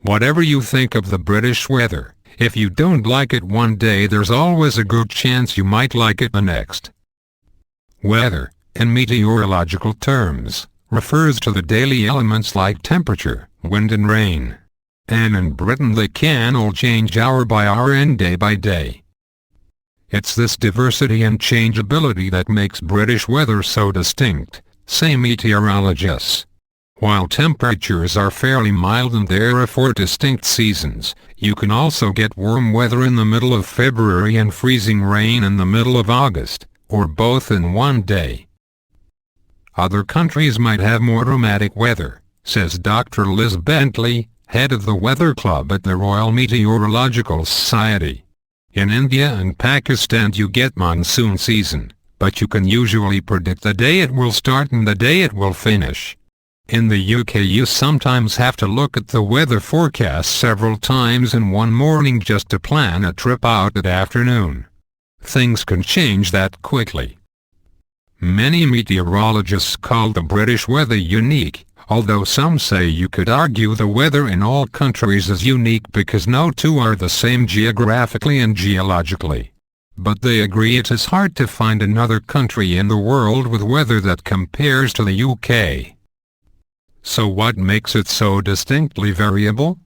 Whatever you think of the British weather, if you don't like it one day there's always a good chance you might like it the next. Weather, in meteorological terms, refers to the daily elements like temperature, wind and rain. And in Britain they can all change hour by hour and day by day. It's this diversity and changeability that makes British weather so distinct, say meteorologists. While temperatures are fairly mild and there are 4 distinct seasons, you can also get warm weather in the middle of February and freezing rain in the middle of August, or both in one day. Other countries might have more dramatic weather, says Dr. Liz Bentley, head of the Weather Club at the Royal Meteorological Society. In India and Pakistan you get monsoon season, but you can usually predict the day it will start and the day it will finish. In the UK you sometimes have to look at the weather forecast several times in one morning just to plan a trip out at afternoon. Things can change that quickly. Many meteorologists call the British weather unique, although some say you could argue the weather in all countries is unique because no two are the same geographically and geologically. But they agree it is hard to find another country in the world with weather that compares to the UK. So what makes it so distinctly variable?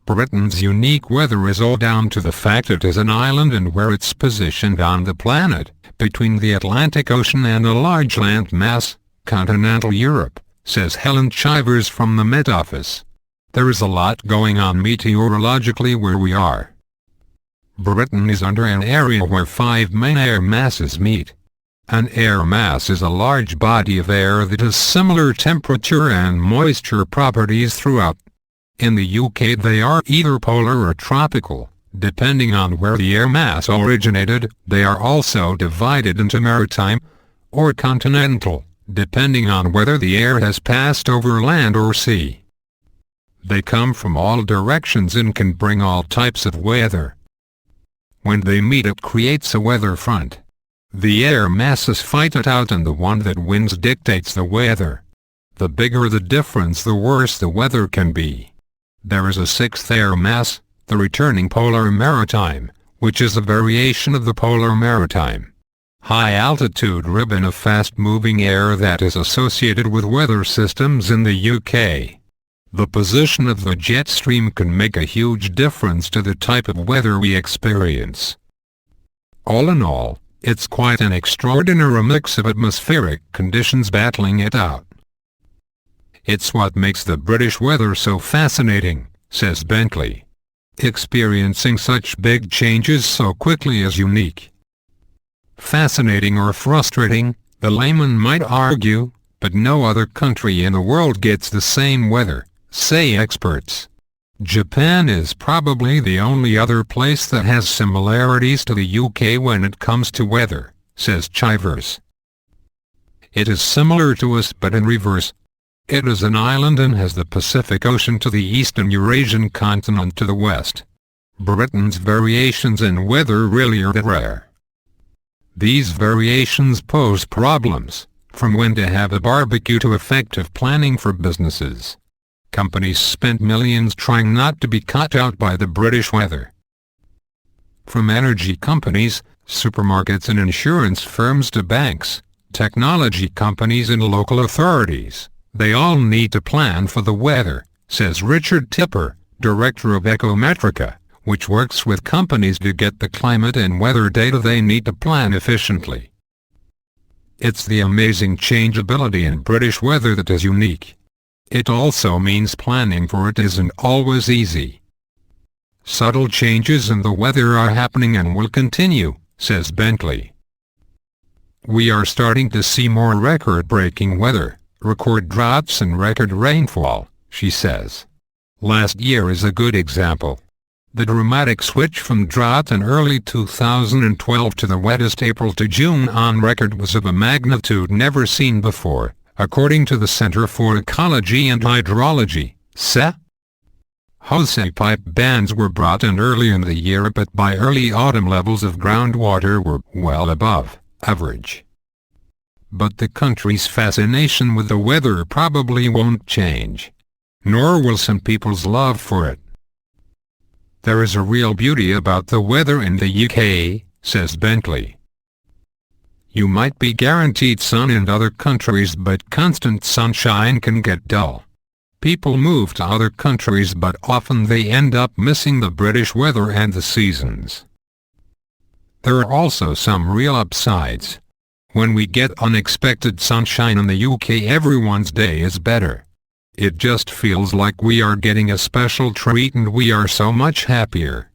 Britain's unique weather is all down to the fact it is an island and where it's positioned on the planet, between the Atlantic Ocean and a large landmass, continental Europe, says Helen Chivers from the Met Office. There is a lot going on meteorologically where we are. Britain is under an area where 5 main air masses meet. An air mass is a large body of air that has similar temperature and moisture properties throughout. In the UK they are either polar or tropical, depending on where the air mass originated. They are also divided into maritime or continental, depending on whether the air has passed over land or sea. They come from all directions and can bring all types of weather. When they meet it creates a weather front. The air masses fight it out and the one that wins dictates the weather. The bigger the difference the worse the weather can be. There is a 6th air mass, the returning polar maritime, which is a variation of the polar maritime. High-altitude ribbon of fast-moving air that is associated with weather systems in the UK. The position of the jet stream can make a huge difference to the type of weather we experience. All in all, it's quite an extraordinary mix of atmospheric conditions battling it out. It's what makes the British weather so fascinating, says Bentley. Experiencing such big changes so quickly is unique. Fascinating or frustrating, the layman might argue, but no other country in the world gets the same weather, say experts. Japan is probably the only other place that has similarities to the UK when it comes to weather, says Chivers. It is similar to us but in reverse. It is an island and has the Pacific Ocean to the east and Eurasian continent to the west. Britain's variations in weather really are rare. These variations pose problems, from when to have a barbecue to effective planning for businesses. Companies spent millions trying not to be caught out by the British weather. From energy companies, supermarkets and insurance firms to banks, technology companies and local authorities, they all need to plan for the weather, says Richard Tipper, director of Ecometrica, which works with companies to get the climate and weather data they need to plan efficiently. It's the amazing changeability in British weather that is unique. It also means planning for it isn't always easy. Subtle changes in the weather are happening and will continue, says Bentley. We are starting to see more record-breaking weather, record droughts and record rainfall, she says. Last year is a good example. The dramatic switch from drought in early 2012 to the wettest April to June on record was of a magnitude never seen before, according to the Center for Ecology and Hydrology, CE. Hosepipe bands were brought in early in the year but by early autumn levels of groundwater were well above average. But the country's fascination with the weather probably won't change. nor will some people's love for it. There is a real beauty about the weather in the UK, says Bentley. You might be guaranteed sun in other countries, but constant sunshine can get dull. People move to other countries, but often they end up missing the British weather and the seasons. There are also some real upsides. When we get unexpected sunshine in the UK, everyone's day is better. It just feels like we are getting a special treat and we are so much happier.